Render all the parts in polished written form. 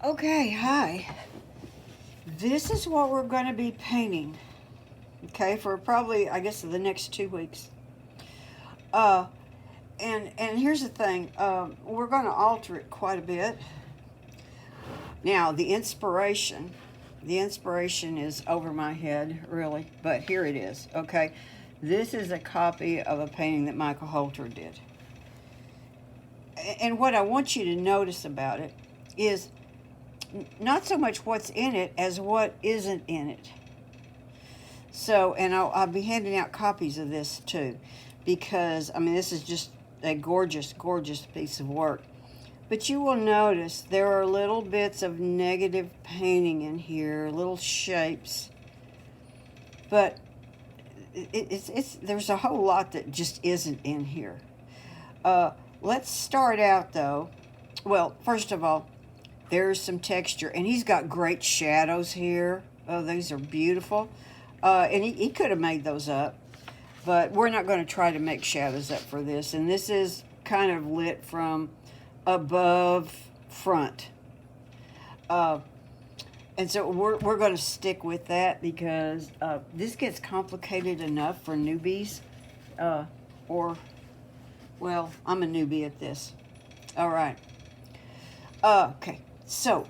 Okay, hi. This is what we're going to be painting, okay, for probably, I guess, the next 2 weeks. Uh, and here's the thing, we're going to alter it quite a bit. Now, the inspiration is over my head, really, but here it is, okay? This is a copy of a painting that Michael Holter did. And what I want you to notice about it is not so much what's in it as what isn't in it. So, and I'll be handing out copies of this too, because, I mean, this is just a gorgeous, gorgeous piece of work. But you will notice there are little bits of negative painting in here, little shapes. But there's a whole lot that just isn't in here. Let's start out though. Well, first of all, there's some texture, and he's got great shadows here. Oh, these are beautiful. And he could have made those up, but we're not going to try to make shadows up for this. And this is kind of lit from above front. And so we're going to stick with that because this gets complicated enough for newbies. Well, I'm a newbie at this. All right. Okay. So,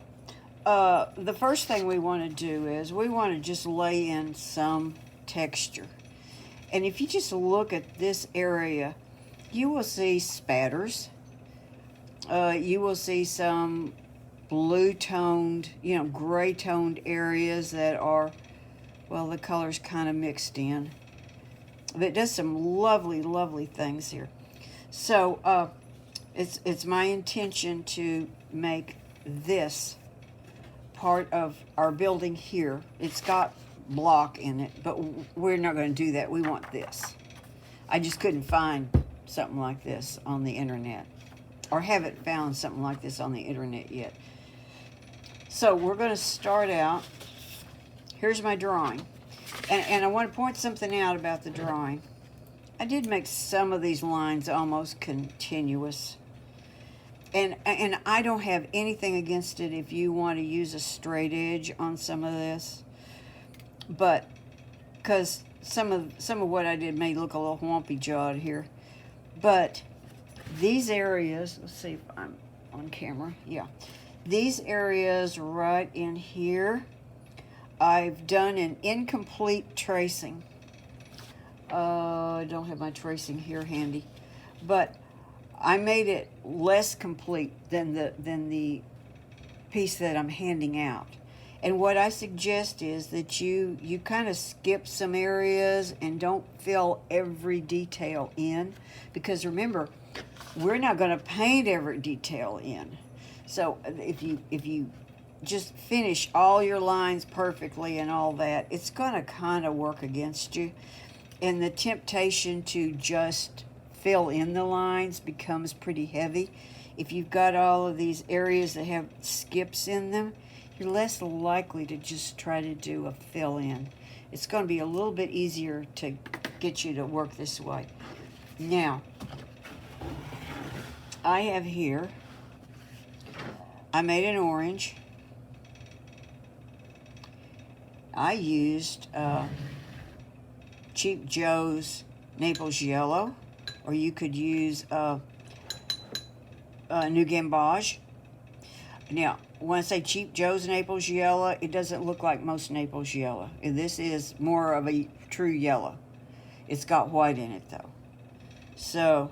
the first thing we want to do is we want to just lay in some texture. And if you just look at this area, you will see spatters. You will see some blue-toned, gray-toned areas that are, well, the color's kind of mixed in. But it does some lovely, lovely things here. So, it's my intention to make this part of our building here. It's got block in it, but we're not going to do that. We want this. I just couldn't find something like this on the internet, or haven't found something like this on the internet yet. So we're going to start out. Here's my drawing, and I want to point something out about the drawing. I did make some of these lines almost continuous. And I don't have anything against it if you want to use a straight edge on some of this. But, because some of what I did may look a little whompy jawed here. But these areas, let's see if I'm on camera. Yeah. These areas right in here, I've done an incomplete tracing. I don't have my tracing here handy. But I made it less complete than the piece that I'm handing out. And what I suggest is that you kind of skip some areas and don't fill every detail in, because remember, we're not going to paint every detail in. So if you just finish all your lines perfectly and all that, it's going to kind of work against you. And the temptation to just fill in the lines becomes pretty heavy. If you've got all of these areas that have skips in them, you're less likely to just try to do a fill in. It's going to be a little bit easier to get you to work this way. Now, I have here, I made an orange. I used Cheap Joe's Naples Yellow, or you could use New Gamboge. Now, when I say Cheap Joe's Naples Yellow, it doesn't look like most Naples Yellow. And this is more of a true yellow. It's got white in it, though. So,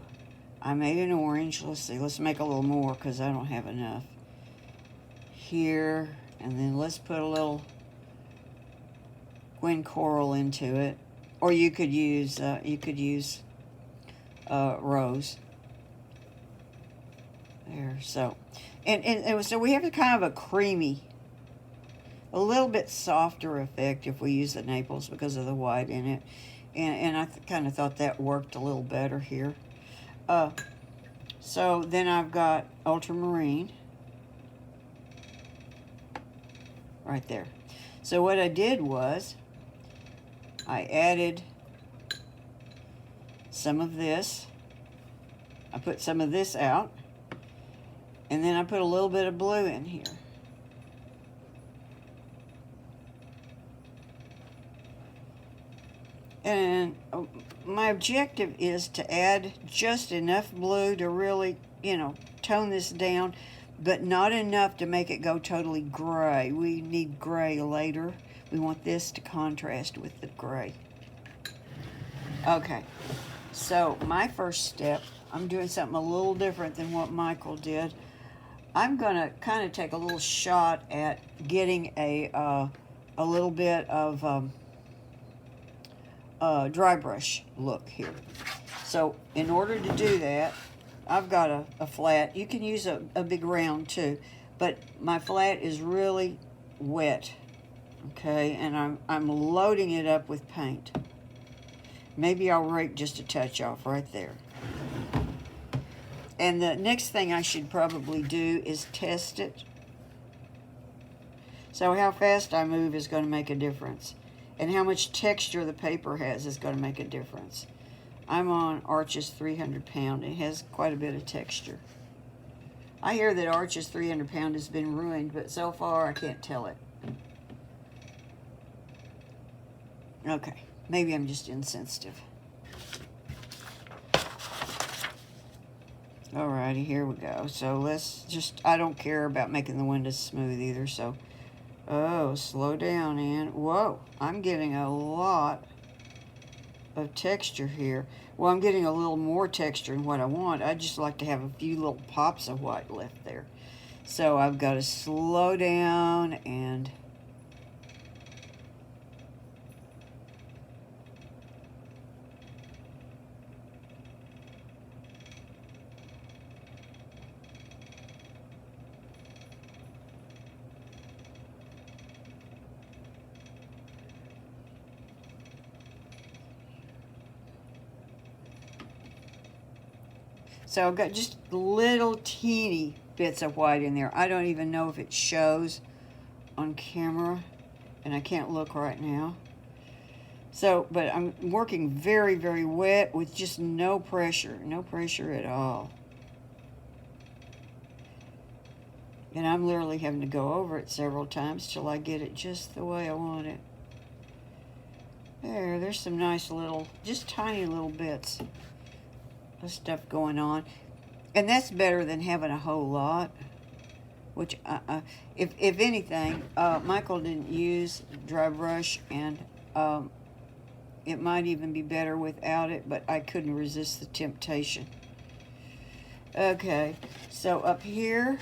I made an orange. Let's see. Let's make a little more because I don't have enough. Here, and then let's put a little Gwen Coral into it. Or you could use rose. There, so. And so we have a kind of a creamy, a little bit softer effect if we use the Naples because of the white in it. And I kind of thought that worked a little better here. So then I've got Ultramarine right there. So what I did was I added some of this. I put some of this out. And then I put a little bit of blue in here. And my objective is to add just enough blue to really, you know, tone this down, but not enough to make it go totally gray. We need gray later. We want this to contrast with the gray. Okay, so my first step, I'm doing something a little different than what Michael did. I'm going to kind of take a little shot at getting a little bit of dry brush look here. So in order to do that, I've got a flat. You can use a big round too, but my flat is really wet, okay, and I'm loading it up with paint. Maybe I'll rake just a touch off right there. And the next thing I should probably do is test it. So how fast I move is going to make a difference. And how much texture the paper has is going to make a difference. I'm on Arches 300 pound. It has quite a bit of texture. I hear that Arches 300 pound has been ruined, but so far I can't tell it. Okay, maybe I'm just insensitive. Alrighty, here we go. So let's just, I don't care about making the windows smooth either, so, oh, slow down, Ann. Whoa, I'm getting a lot of texture here. Well, I'm getting a little more texture than what I want. I'd just like to have a few little pops of white left there. So I've got to slow down and so I've got just little teeny bits of white in there. I don't even know if it shows on camera, and I can't look right now. So, but I'm working very, very wet with just no pressure at all. And I'm literally having to go over it several times till I get it just the way I want it. There's some nice little, just tiny little bits of stuff going on, and that's better than having a whole lot, which if anything, Michael didn't use dry brush, and it might even be better without it, but I couldn't resist the temptation. Okay, so up here,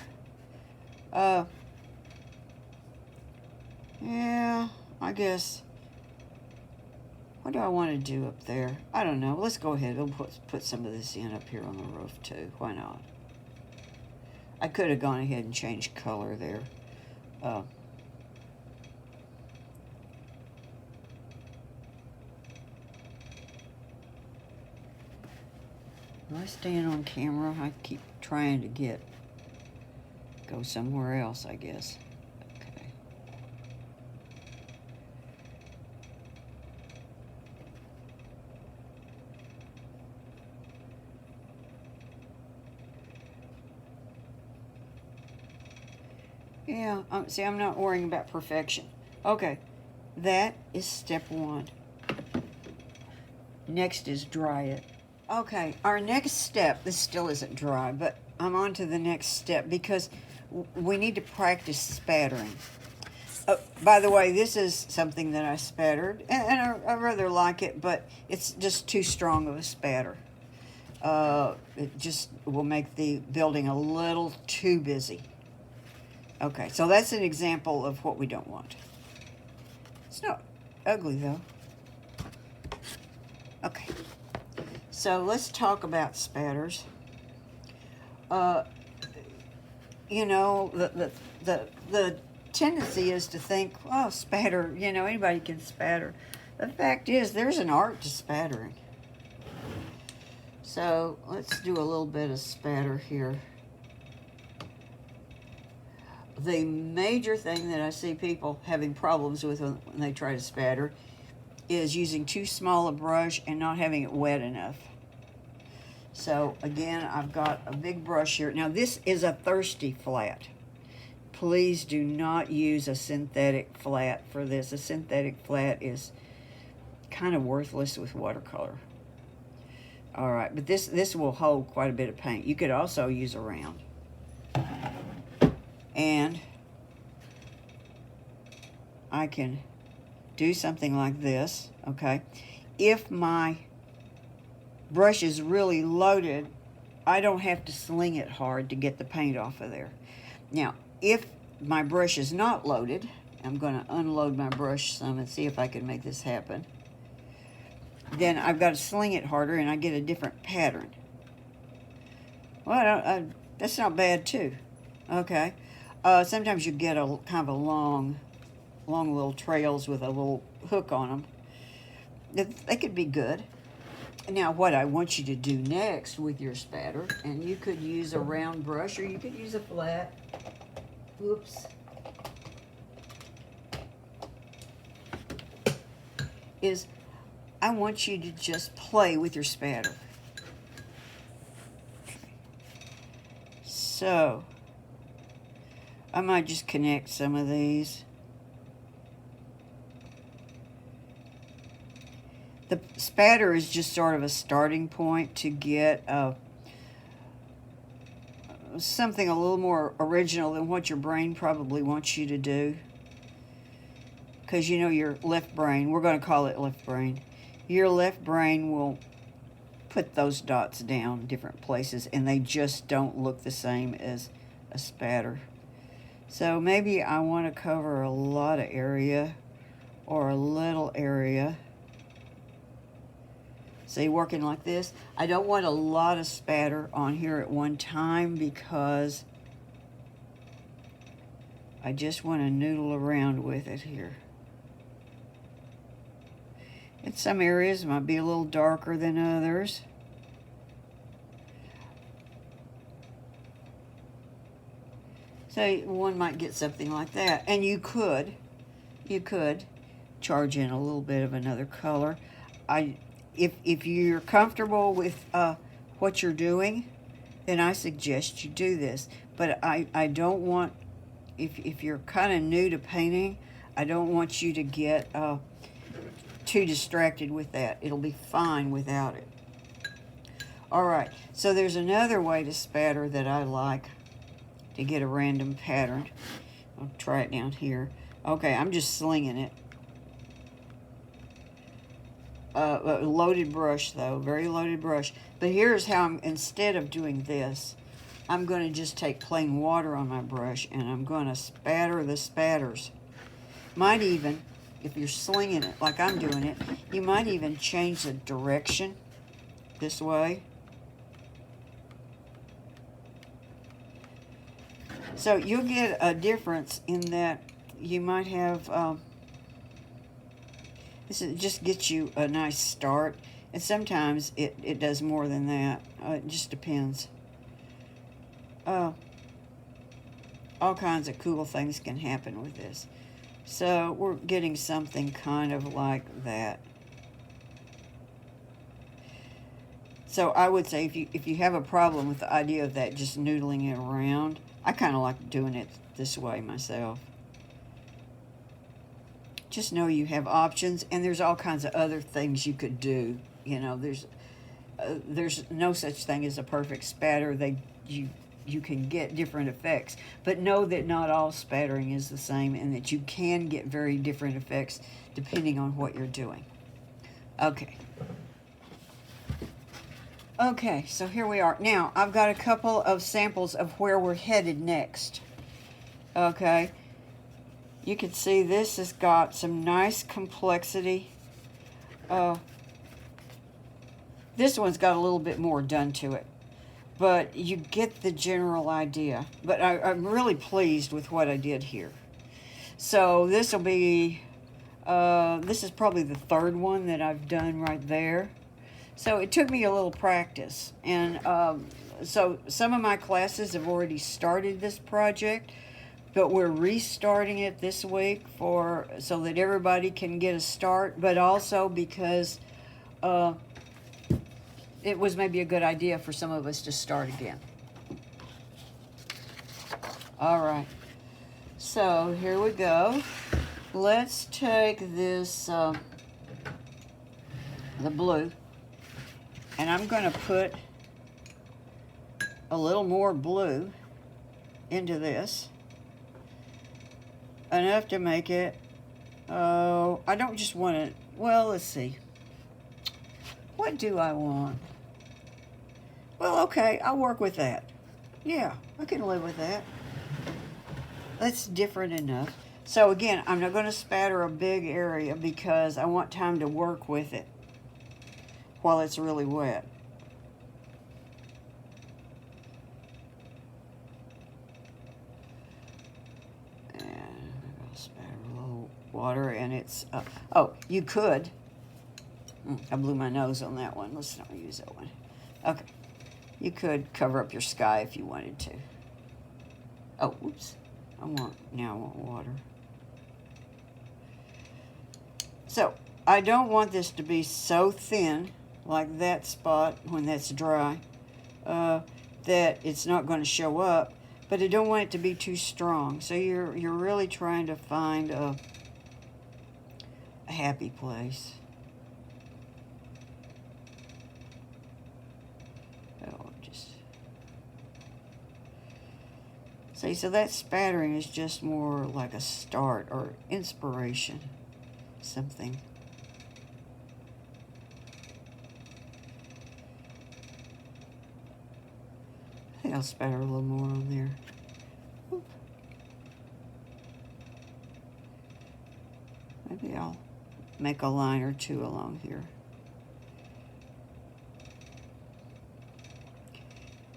yeah, I guess, what do I want to do up there? I don't know. Let's go ahead and put some of this in up here on the roof too. Why not? I could have gone ahead and changed color there. Am I staying on camera? I keep trying to go somewhere else, I guess. Yeah, see, I'm not worrying about perfection. Okay, that is step one. Next is dry it. Okay, our next step, this still isn't dry, but I'm on to the next step because we need to practice spattering. By the way, this is something that I spattered, and I rather like it, but it's just too strong of a spatter. It just will make the building a little too busy. Okay, so that's an example of what we don't want. It's not ugly, though. Okay, so let's talk about spatters. You know, the tendency is to think, oh, spatter, you know, anybody can spatter. The fact is, there's an art to spattering. So let's do a little bit of spatter here. The major thing that I see people having problems with when they try to spatter is using too small a brush and not having it wet enough. So again, I've got a big brush here. Now this is a thirsty flat. Please do not use a synthetic flat for this. A synthetic flat is kind of worthless with watercolor. All right, but this will hold quite a bit of paint. You could also use a round. And I can do something like this, okay? If my brush is really loaded, I don't have to sling it hard to get the paint off of there. Now, if my brush is not loaded, I'm going to unload my brush some and see if I can make this happen. Then I've got to sling it harder and I get a different pattern. Well, that's not bad too. Okay. Sometimes you get a kind of a long little trails with a little hook on them. They could be good. Now, what I want you to do next with your spatter, and you could use a round brush or you could use a flat. Oops. Is I want you to just play with your spatter. So, I might just connect some of these. The spatter is just sort of a starting point to get something a little more original than what your brain probably wants you to do. Because you know your left brain, we're going to call it left brain, your left brain will put those dots down different places and they just don't look the same as a spatter. So maybe I want to cover a lot of area or a little area. See, working like this. I don't want a lot of spatter on here at one time because I just want to noodle around with it here. In some areas, it might be a little darker than others. So one might get something like that. And you could charge in a little bit of another color. If you're comfortable with what you're doing, then I suggest you do this. But I don't want, if you're kind of new to painting, I don't want you to get too distracted with that. It'll be fine without it. All right, so there's another way to spatter that I like to get a random pattern. I'll try it down here. Okay, I'm just slinging it. A loaded brush though, very loaded brush. But here's how instead of doing this, I'm going to just take plain water on my brush and I'm going to spatter the spatters. Might even, if you're slinging it like I'm doing it, you might even change the direction this way. So you'll get a difference in that you might have, this just gets you a nice start. And sometimes it does more than that. It just depends. All kinds of cool things can happen with this. So we're getting something kind of like that. So I would say if you have a problem with the idea of that just noodling it around, I kind of like doing it this way myself. Just know you have options, and there's all kinds of other things you could do. You know, there's no such thing as a perfect spatter. You can get different effects, but know that not all spattering is the same, and that you can get very different effects depending on what you're doing. Okay. Okay, so here we are. Now, I've got a couple of samples of where we're headed next. Okay. You can see this has got some nice complexity. This one's got a little bit more done to it, but you get the general idea. But I'm really pleased with what I did here. So this will be, this is probably the third one that I've done right there. So it took me a little practice. And so some of my classes have already started this project, but we're restarting it this week so that everybody can get a start, but also because it was maybe a good idea for some of us to start again. All right, so here we go. Let's take this the blue, and I'm going to put a little more blue into this, enough to make it, oh, I don't just want it, well, let's see. What do I want? Well, okay, I'll work with that. Yeah, I can live with that. That's different enough. So again, I'm not going to spatter a big area because I want time to work with it while it's really wet. And I'm going to spatter a little water, and it's, oh, you could. I blew my nose on that one. Let's not use that one. Okay. You could cover up your sky if you wanted to. Oh, oops. Now I want water. So, I don't want this to be so thin, like that spot when that's dry, that it's not going to show up, but I don't want it to be too strong. So you're really trying to find a happy place. See, so that spattering is just more like a start or inspiration, something. I think I'll spatter a little more on there. Oop. Maybe I'll make a line or two along here.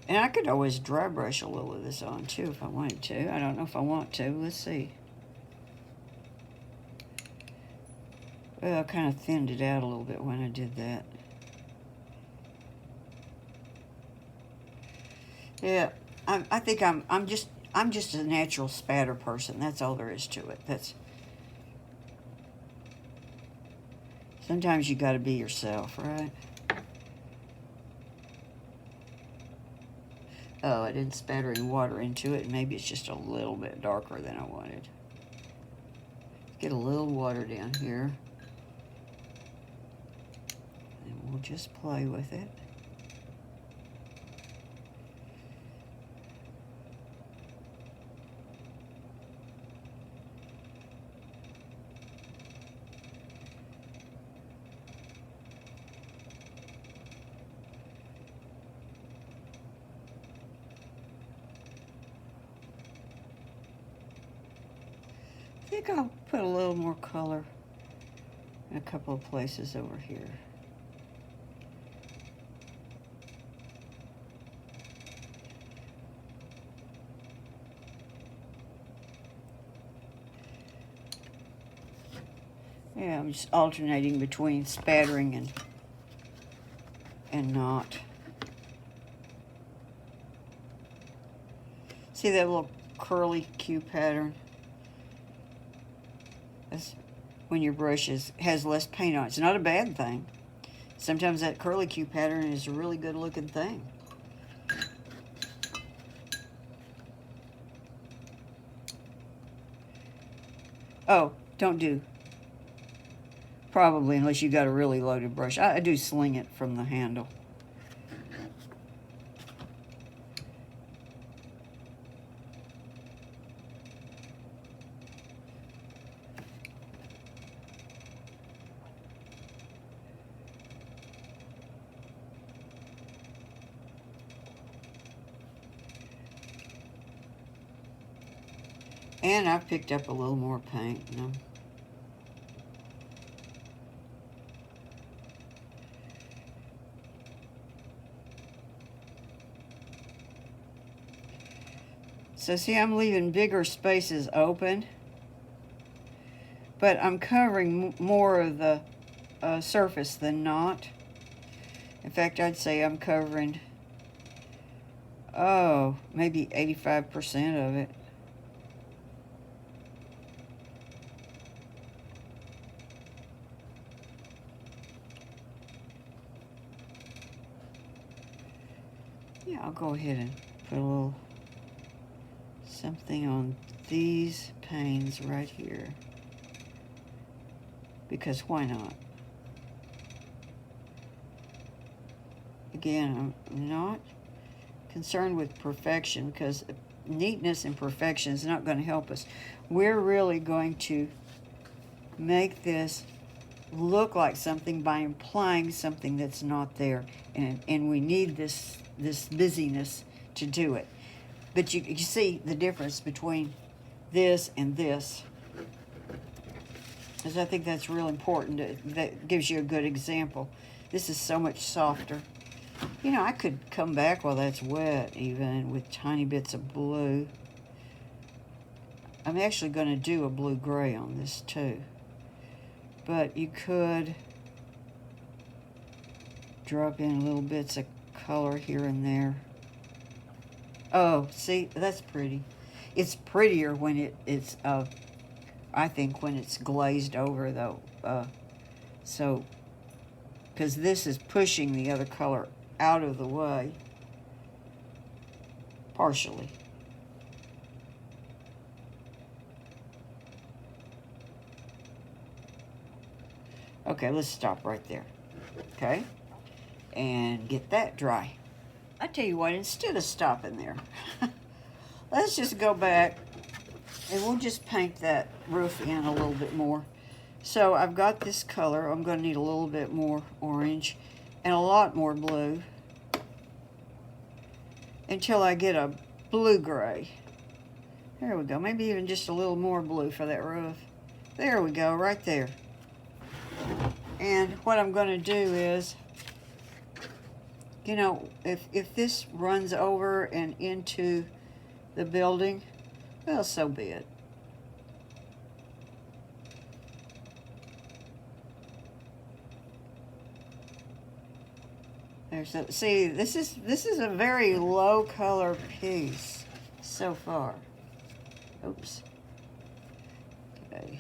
And I could always dry brush a little of this on too if I wanted to. I don't know if I want to. Let's see. Well, I kind of thinned it out a little bit when I did that. Yeah, I think I'm just a natural spatter person. That's all there is to it. Sometimes you got to be yourself, right? Oh, I didn't spatter any water into it. Maybe it's just a little bit darker than I wanted. Get a little water down here. And we'll just play with it. I think I'll put a little more color in a couple of places over here. Yeah, I'm just alternating between spattering and not. See that little curly Q pattern? That's when your brush has less paint on it. It's not a bad thing. Sometimes that curly Q pattern is a really good looking thing. Oh, don't do. Probably, unless you got a really loaded brush. I do sling it from the handle. And I've picked up a little more paint, you know. So see, I'm leaving bigger spaces open, but I'm covering more of the surface than not. In fact, I'd say I'm covering, oh, maybe 85% of it. Yeah, I'll go ahead and put a little something on these panes right here, because why not? again, I'm not concerned with perfection, because neatness and perfection is not going to help us. We're really going to make this look like something by implying something that's not there, and we need this busyness to do it. But you see the difference between this and this, because I think that's real important. That gives you a good example. This is so much softer. You know, I could come back while that's wet even with tiny bits of blue. I'm actually going to do a blue-gray on this too. But you could drop in little bits of color here and there. Oh, see, that's pretty. It's prettier when it's I think when it's glazed over though. So, because this is pushing the other color out of the way, partially. Okay, let's stop right there. Okay, and get that dry. I tell you what, instead of stopping there, let's just go back and we'll just paint that roof in a little bit more. So I've got this color. I'm going to need a little bit more orange and a lot more blue until I get a blue-gray. There we go. Maybe even just a little more blue for that roof. There we go, right there. And what I'm going to do is, you know, if this runs over and into the building, well, so be it. See, this is a very low color piece so far. Oops. Okay.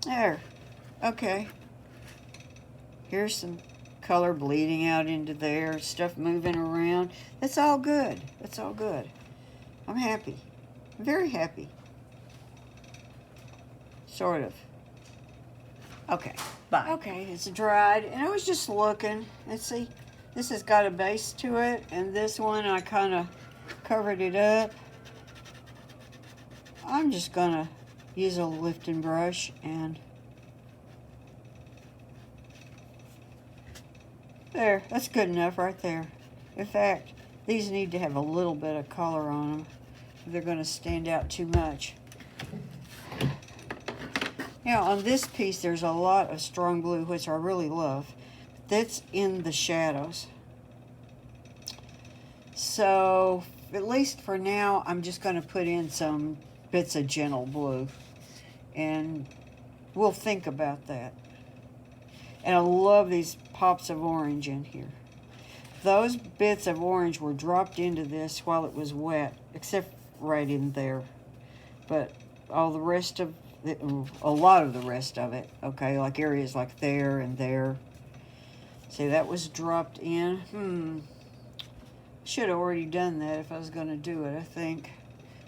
There. Okay. Here's some color bleeding out into there, stuff moving around. That's all good. That's all good. I'm happy. I'm very happy. Sort of. Okay. Bye. Okay, it's dried, and I was just looking. Let's see. This has got a base to it, and this one I kind of covered it up. I'm just gonna use a lifting brush and there, that's good enough right there. In fact, these need to have a little bit of color on them. They're going to stand out too much. Now on this piece there's a lot of strong blue, which I really love. That's in the shadows. So at least for now I'm just going to put in some bits of gentle blue, and we'll think about that. And I love these pops of orange in here. Those bits of orange were dropped into this while it was wet, except right in there. But all the rest of it, a lot of the rest of it, okay, like areas like there and there. See, that was dropped in. Should have already done that if I was going to do it, I think.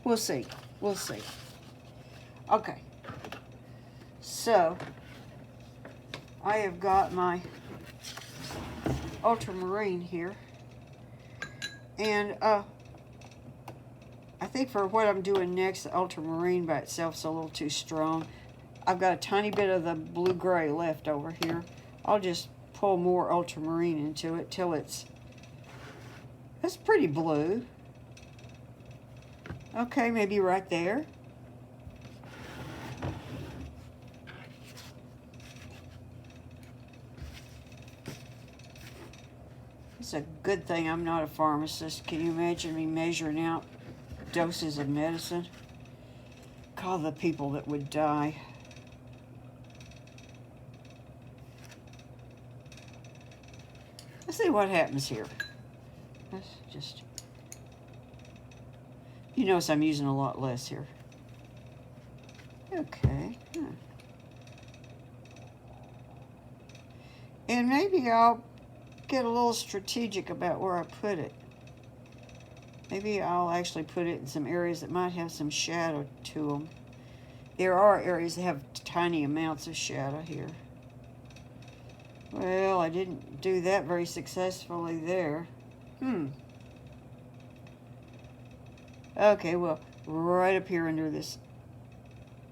We'll see. We'll see. Okay. So, I have got my Ultramarine here. And I think for what I'm doing next, the Ultramarine by itself is a little too strong. I've got a tiny bit of the blue-gray left over here. I'll just pull more Ultramarine into it till that's pretty blue. Okay, maybe right there. It's a good thing I'm not a pharmacist. Can you imagine me measuring out doses of medicine? Call the people that would die. Let's see what happens here. Let's just... You notice I'm using a lot less here. Okay. And maybe I'll get a little strategic about where I put it. Maybe I'll actually put it in some areas that might have some shadow to them. There are areas that have tiny amounts of shadow here. Well, I didn't do that very successfully there. Okay, well, right up here under this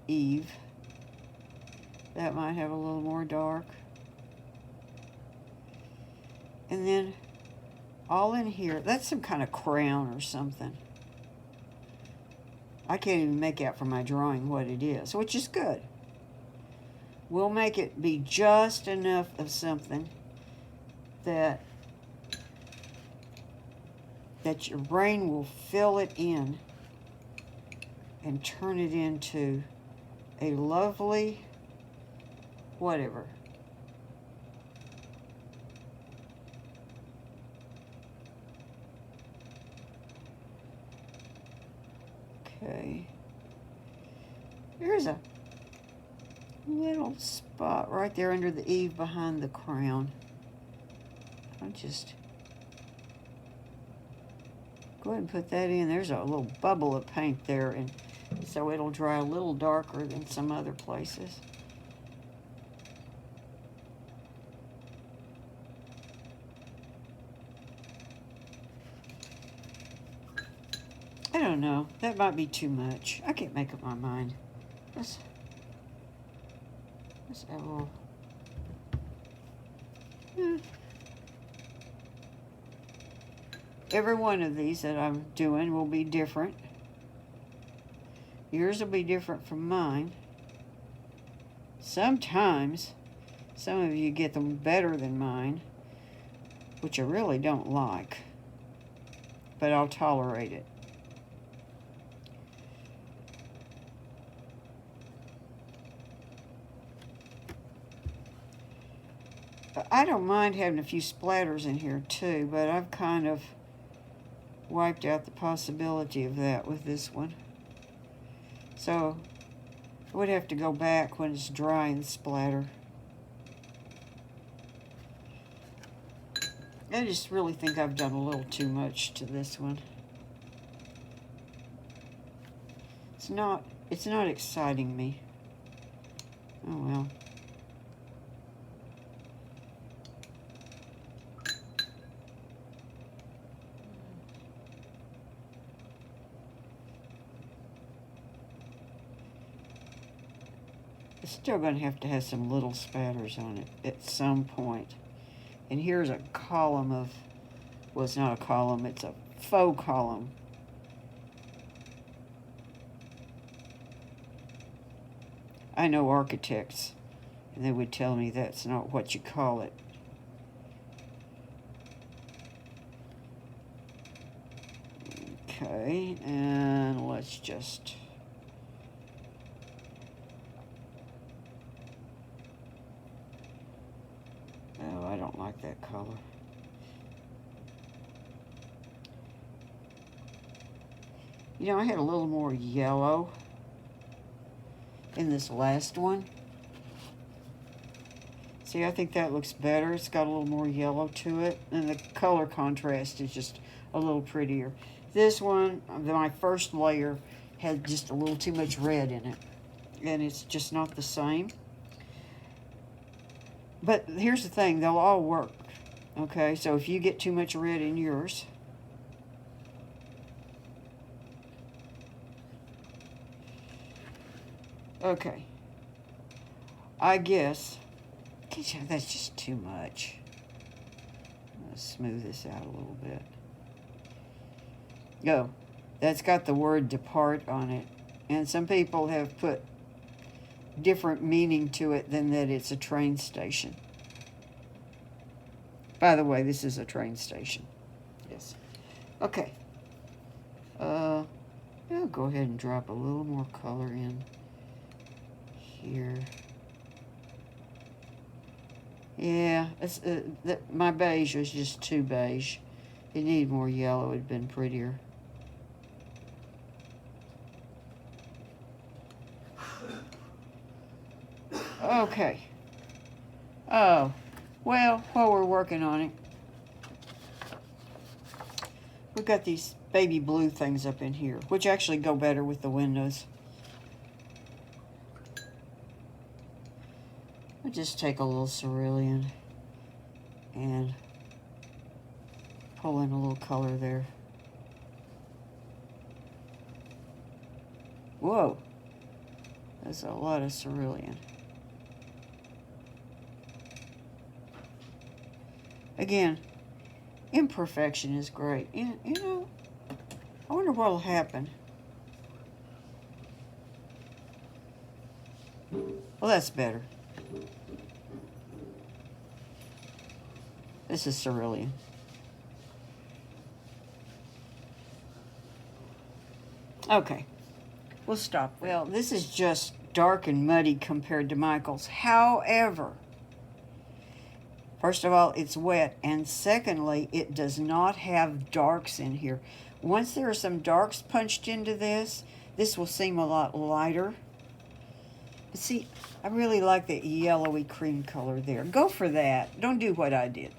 eave. That might have a little more dark. And then all in here, that's some kind of crown or something. I can't even make out from my drawing what it is, which is good. We'll make it be just enough of something that your brain will fill it in and turn it into a lovely whatever. Okay. There's a little spot right there under the eave behind the crown. I'll just go ahead and put that in. There's a little bubble of paint there, and so it'll dry a little darker than some other places. I don't know. That might be too much. I can't make up my mind. Let's have a little... Every one of these that I'm doing will be different. Yours will be different from mine. Sometimes, some of you get them better than mine, which I really don't like, but I'll tolerate it. I don't mind having a few splatters in here too, but I've kind of wiped out the possibility of that with this one. So I would have to go back when it's dry and splatter. I just really think I've done a little too much to this one. It's not exciting me. Oh well. It's still going to have some little spatters on it at some point. And here's a column of, well, it's not a column, it's a faux column. I know architects, and they would tell me that's not what you call it. Okay, and let's just... Oh, I don't like that color. You know, I had a little more yellow in this last one. See, I think that looks better. It's got a little more yellow to it, and the color contrast is just a little prettier. This one, my first layer, had just a little too much red in it, and it's just not the same. But here's the thing, they'll all work, okay? So if you get too much red in yours, okay, I guess that's just too much. Let's smooth this out a little bit. Go. That's got the word depart on it, and some people have put different meaning to it than that it's a train station. By the way, this is a train station. Yes. Okay. I'll go ahead and drop a little more color in here. Yeah, my beige was just too beige. It needed more yellow. It'd been prettier. Okay. Oh, Well, while we're working on it, we've got these baby blue things up in here, which actually go better with the windows. I'll just take a little cerulean and pull in a little color there. Whoa, that's a lot of cerulean. Again, imperfection is great. You know, I wonder what will happen. Well, that's better. This is cerulean. Okay, we'll stop. Well, this is just dark and muddy compared to Michael's. However, first of all, it's wet, and secondly, it does not have darks in here. Once there are some darks punched into this, this will seem a lot lighter. But see, I really like that yellowy cream color there. Go for that. Don't do what I did.